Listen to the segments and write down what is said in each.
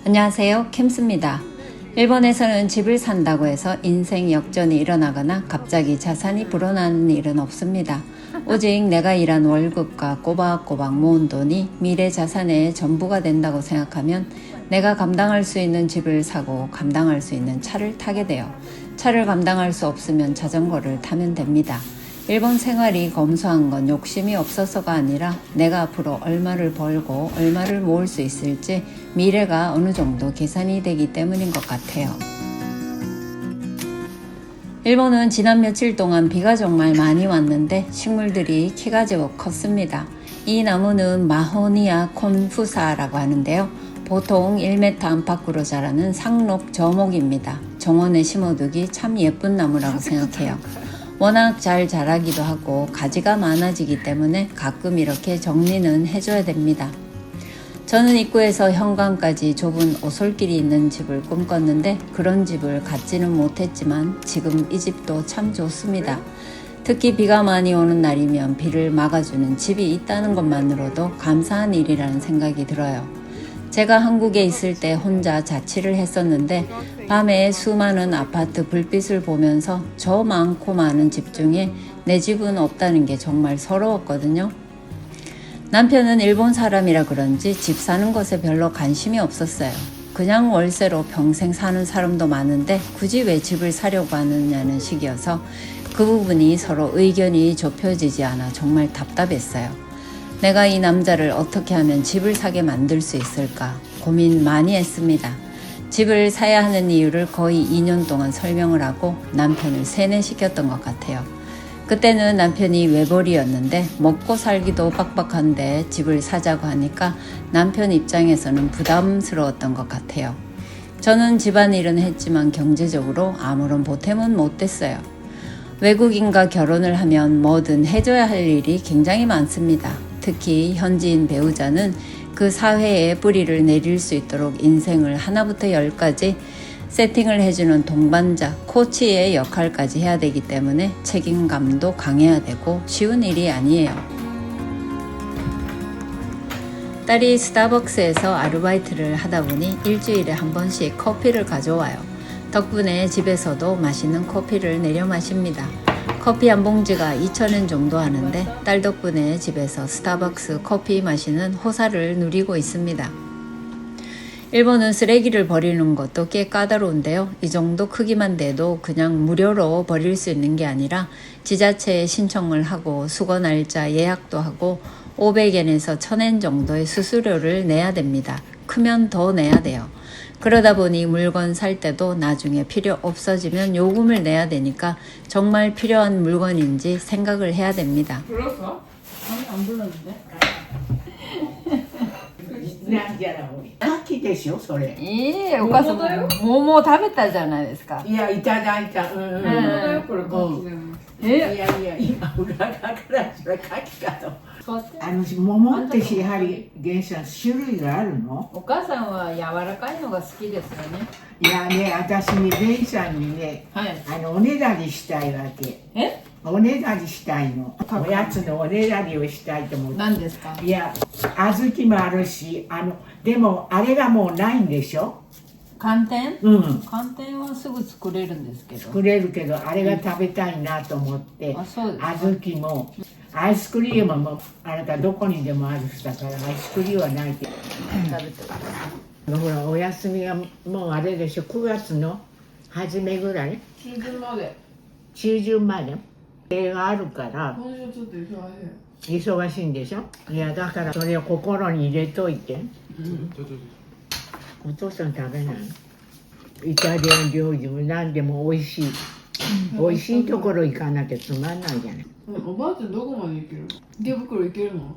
안녕하세요, 캠스입니다. 일본에서는 집을 산다고 해서 인생 역전이 일어나거나 갑자기 자산이 불어나는 일은 없습니다. 오직 내가 일한 월급과 꼬박꼬박 모은 돈이 미래 자산의 전부가 된다고 생각하면 내가 감당할 수 있는 집을 사고 감당할 수 있는 차를 타게 돼요. 차를 감당할 수 없으면 자전거를 타면 됩니다. 일본 생활이 검소한 건 욕심이 없어서가 아니라 내가 앞으로 얼마를 벌고 얼마를 모을 수 있을지 미래가 어느 정도 계산이 되기 때문인 것 같아요. 일본은 지난 며칠 동안 비가 정말 많이 왔는데 식물들이 키가 제법 컸습니다. 이 나무는 마호니아 콘푸사라고 하는데요. 보통 1m 안팎으로 자라는 상록 저목입니다. 정원에 심어두기 참 예쁜 나무라고 생각해요. 워낙 잘 자라기도 하고 가지가 많아지기 때문에 가끔 이렇게 정리는 해줘야 됩니다. 저는 입구에서 현관까지 좁은 오솔길이 있는 집을 꿈꿨는데 그런 집을 갖지는 못했지만 지금 이 집도 참 좋습니다. 특히 비가 많이 오는 날이면 비를 막아주는 집이 있다는 것만으로도 감사한 일이라는 생각이 들어요. 제가 한국에 있을 때 혼자 자취를 했었는데 밤에 수많은 아파트 불빛을 보면서 저 많고 많은 집 중에 내 집은 없다는 게 정말 서러웠거든요. 남편은 일본 사람이라 그런지 집 사는 것에 별로 관심이 없었어요. 그냥 월세로 평생 사는 사람도 많은데 굳이 왜 집을 사려고 하느냐는 식이어서 그 부분이 서로 의견이 좁혀지지 않아 정말 답답했어요. 내가 이 남자를 어떻게 하면 집을 사게 만들 수 있을까 고민 많이 했습니다. 집을 사야 하는 이유를 거의 2년 동안 설명을 하고 남편을 세뇌시켰던 것 같아요. 그때는 남편이 외벌이였는데 먹고 살기도 빡빡한데 집을 사자고 하니까 남편 입장에서는 부담스러웠던 것 같아요. 저는 집안일은 했지만 경제적으로 아무런 보탬은 못 됐어요. 외국인과 결혼을 하면 뭐든 해줘야 할 일이 굉장히 많습니다. 특히 현지인 배우자는 그 사회에 뿌리를 내릴 수 있도록 인생을 하나부터 열까지 세팅을 해주는 동반자, 코치의 역할까지 해야 되기 때문에 책임감도 강해야 되고 쉬운 일이 아니에요. 딸이 스타벅스에서 아르바이트를 하다 보니 일주일에 한 번씩 커피를 가져와요. 덕분에 집에서도 맛있는 커피를 내려 마십니다. 커피 한 봉지가 2,000엔 정도 하는데 딸 덕분에 집에서 스타벅스 커피 마시는 호사를 누리고 있습니다. 일본은 쓰레기를 버리는 것도 꽤 까다로운데요. 이 정도 크기만 돼도 그냥 무료로 버릴 수 있는 게 아니라 지자체에 신청을 하고 수거 날짜 예약도 하고 500엔에서 1,000엔 정도의 수수료를 내야 됩니다. 크면 더 내야 돼요. 그러다 보니 물건 살 때도 나중에 필요 없어지면 요금을 내야 되니까 정말 필요한 물건인지 생각을 해야 됩니다. 불렀어? 아니 안 불렀는데. なんじゃらも牡蠣でしょそれ。 예, 오가서 뭐뭐 食べたじゃないですか。いやいただいた。うんうん。本当だよこれ牡蠣じゃない。いやいや今裏だからそれ牡蠣かと。使って。桃ってやはり原産種類があるの？お母さんは柔らかいのが好きですよね。いやね私にベイさんにねはい。おねだりしたいわけ。え？おねだりしたいの。おやつのおねだりをしたいと思って。何ですか？いや小豆もあるしでもあれがもうないんでしょ？寒天？うん。寒天はすぐ作れるんですけど。作れるけどあれが食べたいなと思ってあ、そうですか。小豆もアイスクリームもあなたどこにでもある人だからアイスクリームはないけど食べてください。ほらお休みがもうあれでしょ9月の初めぐらい中旬まで。中旬まで映画あるから今週ちょっと忙しい。忙しいんでしょいやだからそれを心に入れといてお父さん食べないイタリアン料理も何でも美味しい美味しいところ行かなきゃつまんないじゃないおばあちゃんどこまで行ける？池袋行けるの？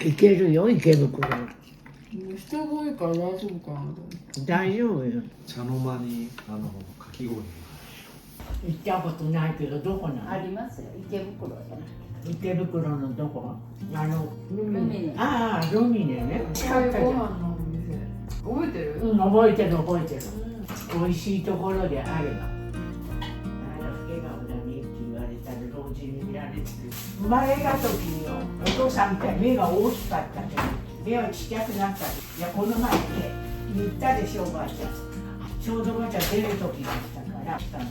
行けるよ池袋は人が多いから大丈夫かなと思って。大丈夫よ茶の間にかき氷行ったことないけどどこなのありますよ、池袋じゃなくて。池袋のどこルミネ。ああルミネね近かったじゃんご飯のお店。覚えてる？うん覚えてる覚えてる美味しいところであれば笑顔だねって言われたら老人に見られてる生まれた時にお父さんみたいに目が大きかったけど目はちっちゃくなったいやこの前ね言ったでしょおばあちゃん。ちょうどおばあちゃん出る時だったから来たの。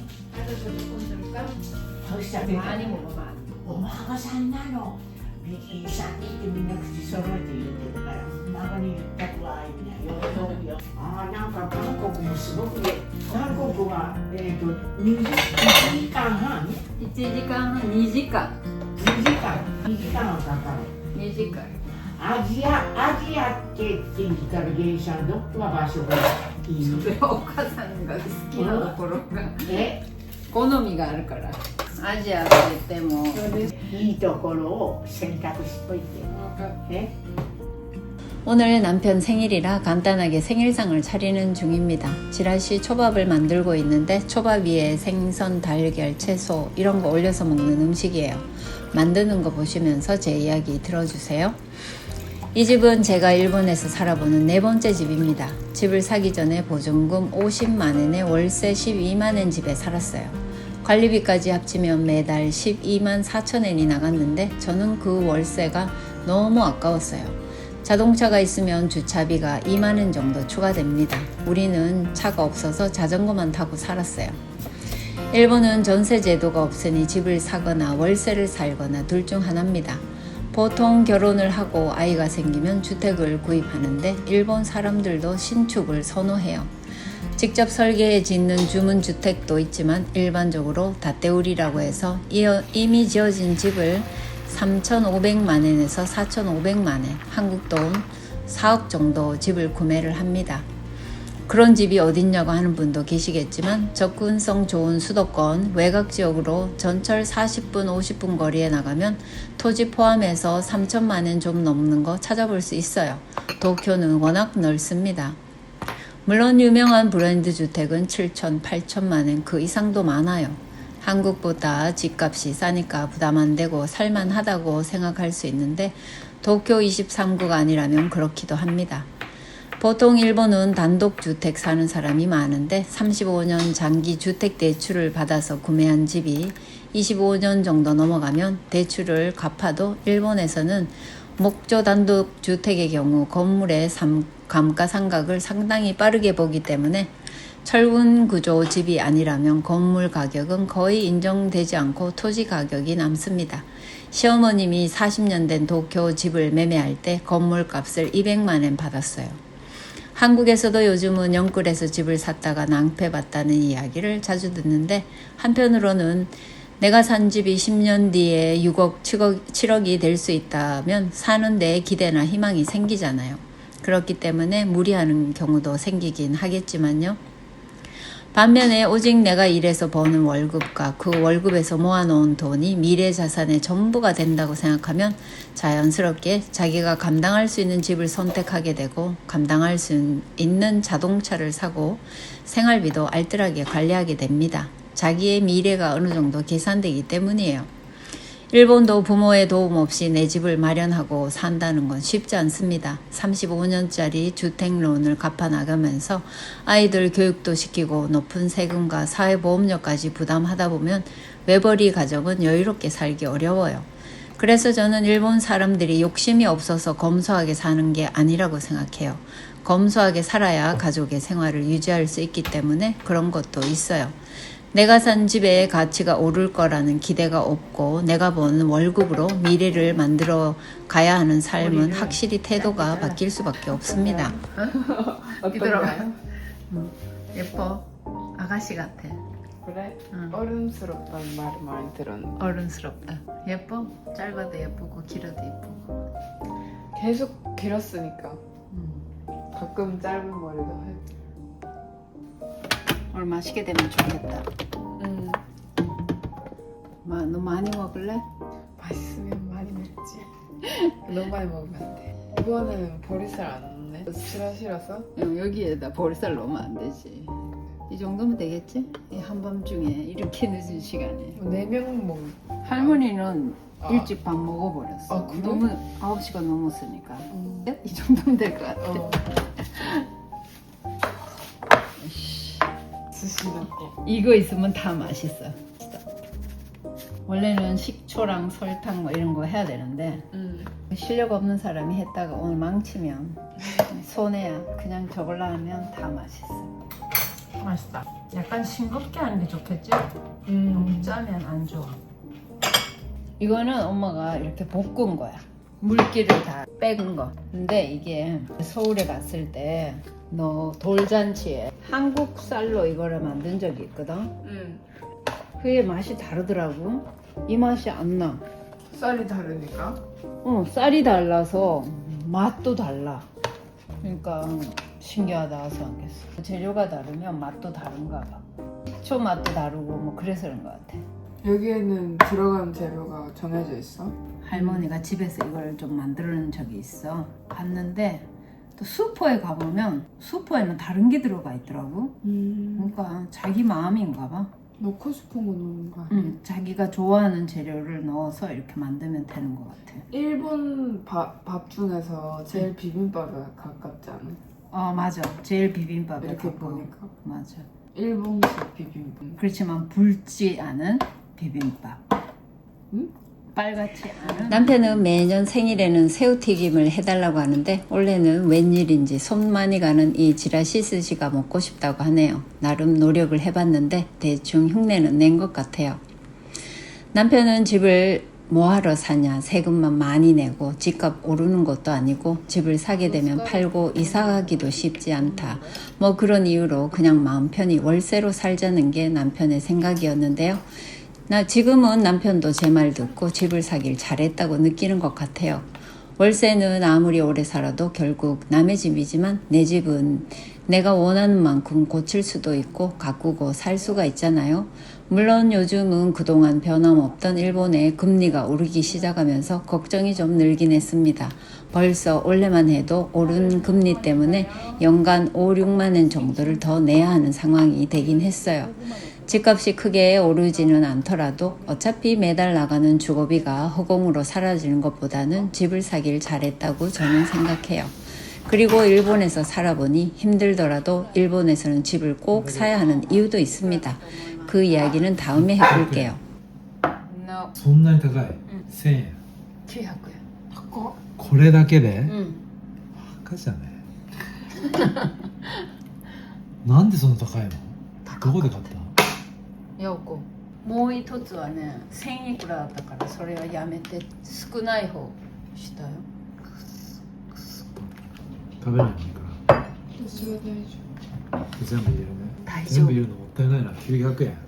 そしたら 많이 먹으면 お孫さんなの。ビキニさんにってみんな口揃えて言ってるから、孫に言ったくわいみたいな喜ぶよ。ああなんか韓国もすごくね。韓国は1時間半。 1時間半 2時間 2時間はかかる。 2時間アジアって言ったら芸者どこが場所がいいの？ お母さんが好きなところが好みがあるからアジアって言ってもいいところを選択しといて。ね。 오늘 남편 생일이라 간단하게 생일상을 차리는 중입니다. 지라시 초밥을 만들고 있는데 초밥 위에 생선, 달걀, 채소 이런 거 올려서 먹는 음식이에요. 만드는 거 보시면서 제 이야기 들어주세요. 이 집은 제가 일본에서 살아보는 4번째 집입니다. 집을 사기 전에 보증금 50만엔에 월세 12만엔 집에 살았어요. 관리비까지 합치면 매달 12만 4천엔이 나갔는데 저는 그 월세가 너무 아까웠어요. 자동차가 있으면 주차비가 2만원 정도 추가됩니다. 우리는 차가 없어서 자전거만 타고 살았어요. 일본은 전세 제도가 없으니 집을 사거나 월세를 살거나 둘 중 하나입니다. 보통 결혼을 하고 아이가 생기면 주택을 구입하는데 일본 사람들도 신축을 선호해요. 직접 설계해 짓는 주문주택도 있지만 일반적으로 닷대우리라고 해서 이미 지어진 집을 3,500만엔에서 4,500만엔, 한국 돈 4억 정도 집을 구매를 합니다. 그런 집이 어딨냐고 하는 분도 계시겠지만 접근성 좋은 수도권 외곽 지역으로 전철 40분 50분 거리에 나가면 토지 포함해서 3천만엔 좀 넘는 거 찾아볼 수 있어요. 도쿄는 워낙 넓습니다. 물론 유명한 브랜드 주택은 7천, 8천만엔 그 이상도 많아요. 한국보다 집값이 싸니까 부담 안 되고 살만하다고 생각할 수 있는데 도쿄 23구가 아니라면 그렇기도 합니다. 보통 일본은 단독주택 사는 사람이 많은데 35년 장기 주택 대출을 받아서 구매한 집이 25년 정도 넘어가면 대출을 갚아도 일본에서는 목조 단독주택의 경우 건물의 감가상각을 상당히 빠르게 보기 때문에 철분 구조 집이 아니라면 건물 가격은 거의 인정되지 않고 토지 가격이 남습니다. 시어머님이 40년 된 도쿄 집을 매매할 때 건물 값을 200만엔 받았어요. 한국에서도 요즘은 영끌에서 집을 샀다가 낭패봤다는 이야기를 자주 듣는데 한편으로는 내가 산 집이 10년 뒤에 6억, 7억이 될 수 있다면 사는 데에 기대나 희망이 생기잖아요. 그렇기 때문에 무리하는 경우도 생기긴 하겠지만요. 반면에 오직 내가 일해서 버는 월급과 그 월급에서 모아놓은 돈이 미래 자산의 전부가 된다고 생각하면 자연스럽게 자기가 감당할 수 있는 집을 선택하게 되고 감당할 수 있는 자동차를 사고 생활비도 알뜰하게 관리하게 됩니다. 자기의 미래가 어느 정도 계산되기 때문이에요. 일본도 부모의 도움 없이 내 집을 마련하고 산다는 건 쉽지 않습니다. 35년짜리 주택론을 갚아나가면서 아이들 교육도 시키고 높은 세금과 사회보험료까지 부담하다 보면 외벌이 가정은 여유롭게 살기 어려워요. 그래서 저는 일본 사람들이 욕심이 없어서 검소하게 사는 게 아니라고 생각해요. 검소하게 살아야 가족의 생활을 유지할 수 있기 때문에 그런 것도 있어요. 내가 산 집의 가치가 오를 거라는 기대가 없고 내가 버는 월급으로 미래를 만들어 가야 하는 삶은 확실히 태도가 바뀔 수밖에 없습니다. 어떤가요? 예뻐. 아가씨 같아. 그래? 응. 어른스럽다는 말 많이 들었는데 어른스럽다. 예뻐. 짧아도 예쁘고 길어도 예쁘고. 계속 길었으니까 가끔 짧은 머리도 해. 오늘 맛있게 되면 좋겠다. 너 많이 먹을래? 맛있으면 많이 먹지. 너무 많이 먹으면 안 돼. 이거는 보리쌀 안 넣네. 싫어서? 여기에다 보리쌀 넣으면 안 되지. 이 정도면 되겠지? 이 한밤중에 이렇게 늦은 시간에. 4명 먹. 할머니는 아. 일찍 밥 먹어버렸어. 아, 그래? 너무 9시가 넘었으니까. 이 정도면 될 것 같아. 스시나고. 이거 있으면 다 맛있어. 원래는 식초랑 설탕 뭐 이런 거 해야 되는데 실력 없는 사람이 했다가 오늘 망치면 손해야. 그냥 저걸로 하면 다 맛있어. 맛있다. 약간 싱겁게 하는 게 좋겠지? 너무 짜면 안 좋아. 이거는 엄마가 이렇게 볶은 거야. 물기를 다 빼은 거. 근데 이게 서울에 갔을 때 너 돌잔치에 한국 쌀로 이거를 만든 적이 있거든. 그게 맛이 다르더라고. 이 맛이 안 나. 쌀이 다르니까. 쌀이 달라서 맛도 달라. 그러니까 신기하다 생각했어. 재료가 다르면 맛도 다른가 봐. 초 맛도 다르고 뭐 그래서 그런 것 같아. 여기에는 들어간 재료가 정해져 있어? 할머니가 집에서 이걸 좀 만들어낸 적이 있어. 봤는데 또 슈퍼에 가보면 슈퍼에는 다른 게 들어가 있더라고. 그러니까 자기 마음인가 봐. 넣고 싶은 거 넣는 거 아니야? 자기가 좋아하는 재료를 넣어서 이렇게 만들면 되는 것 같아. 일본 밥 중에서 제일 비빔밥에 가깝지 않아? 맞아. 제일 비빔밥에 이렇게 가까워. 보니까 맞아. 일본식 비빔밥. 그렇지만 붉지 않은 비빔밥. 응? 빨갛지 않은. 남편은 매년 생일에는 새우튀김을 해달라고 하는데 올해는 웬일인지 손 많이 가는 이 지라시스시가 먹고 싶다고 하네요. 나름 노력을 해봤는데 대충 흉내는 낸 것 같아요. 남편은 집을 뭐하러 사냐, 세금만 많이 내고 집값 오르는 것도 아니고 집을 사게 되면 팔고 이사가기도 쉽지 않다. 뭐 그런 이유로 그냥 마음 편히 월세로 살자는 게 남편의 생각이었는데요. 지금은 남편도 제 말 듣고 집을 사길 잘했다고 느끼는 것 같아요. 월세는 아무리 오래 살아도 결국 남의 집이지만 내 집은 내가 원하는 만큼 고칠 수도 있고 가꾸고 살 수가 있잖아요. 물론 요즘은 그동안 변함없던 일본의 금리가 오르기 시작하면서 걱정이 좀 늘긴 했습니다. 벌써 올해만 해도 오른 금리 때문에 연간 5, 6만 원 정도를 더 내야 하는 상황이 되긴 했어요. 집값이 크게 오르지는 않더라도 어차피 매달 나가는 주거비가 허공으로 사라지는 것보다는 집을 사길 잘했다고 저는 생각해요. 그리고 일본에서 살아보니 힘들더라도 일본에서는 집을 꼭 사야 하는 이유도 있습니다. 그 이야기는 다음에 해볼게요. そんなに高い、1000円 900엔. 高っ。これだけで、 응. バカじゃねなんでそんな高いのどこで買った 여고. もう一つはね、1000いくらだったからそれはやめて少ない方したよ。食べないのいいか私は大丈ら全部入れるね大丈夫全部入れるのもったいないな900円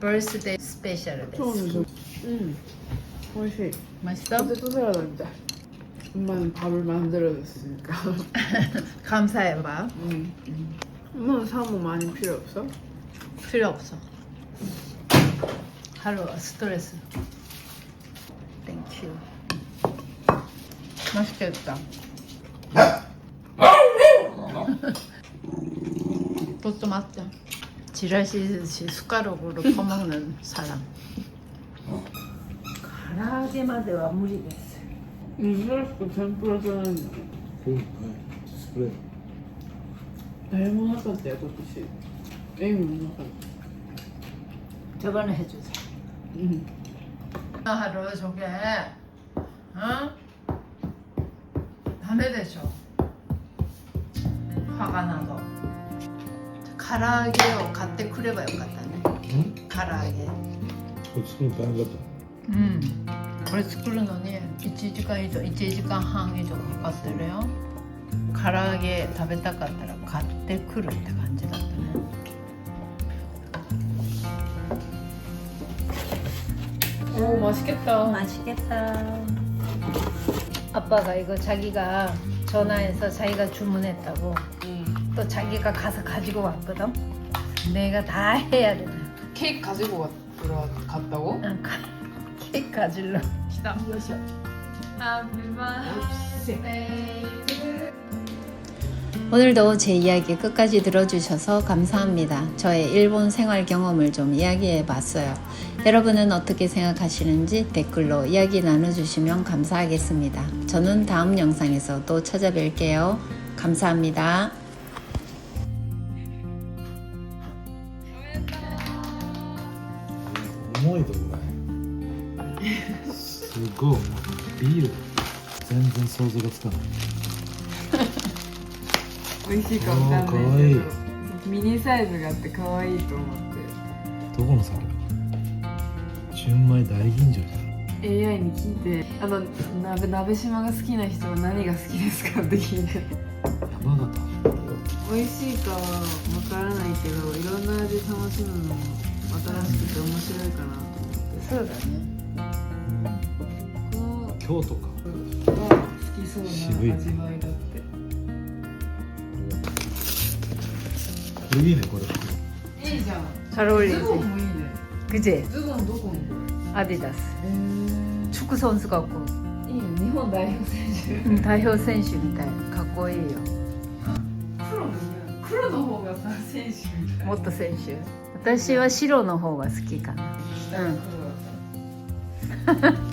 birthday 스페셜 夫。そうでしょ。美味しい。 맛있어? 포테토 샐러드みたい。 엄마는 밥을 만들어줬으니까. 감사해 봐. 엄마는 사모 많이 필요 없어? 필요 없어. 하루 스트레스. 땡큐. 맛있겠다. 그것도 맞다. 지라시듯이 숟가락으로 퍼먹는 사람. 가라게마대와 무리겠어. 珍しく天ぷらじゃないんだ。スプレー誰もなかったよ今年。エイもなかっ 저번에 해주자.た。 하루 저게 어? 다음에 되죠. 화가 나도. 가라아게を買ってくればよかったね。唐揚げ。これ作るの大変だったこれ作るのに1時間以上、1時間半以上かかってるよ。唐揚げ食べたかったら買ってくるって感じだったね。 오 맛있겠다. 맛있겠다. 아빠가 이거 자기가 전화해서 자기가 주문했다고 또 자기가 가서 가지고 왔거든. 내가 다 해야 돼. 케이크 가지고 갔다고? 케이크 가질러. 기다. 오늘도 제 이야기 끝까지 들어주셔서 감사합니다. 저의 일본 생활 경험을 좀 이야기해 봤어요. 여러분은 어떻게 생각하시는지 댓글로 이야기 나눠주시면 감사하겠습니다. 저는 다음 영상에서 또 찾아뵐게요. 감사합니다. 重いとぐらいすごい重いビール全然想像がつかない美味しいかわかんないけど、かわいい。ミニサイズがあって可愛いと思って。どこの酒だ。純米大吟醸だ。 AI に聞いて、鍋島が好きな人は何が好きですかって聞いて、山形。美味しいかはわからないけど、いろんな味楽しむのも新しくて面白いかなと思って。そうだね。この京都か。が好きそうな味わいだって。これいいね、これ。いいじゃん。 잘 어울리지? ズボンもいいね。 그지? ズボンどこに？ 아디다스. 축구 선수 같고 いいね。日本代表選手。 代表選手みたい。かっこいいよ。黒も似合う。黒の方がさ選手みたい。もっと選手。私は白の方が好きかな。下が黒だった。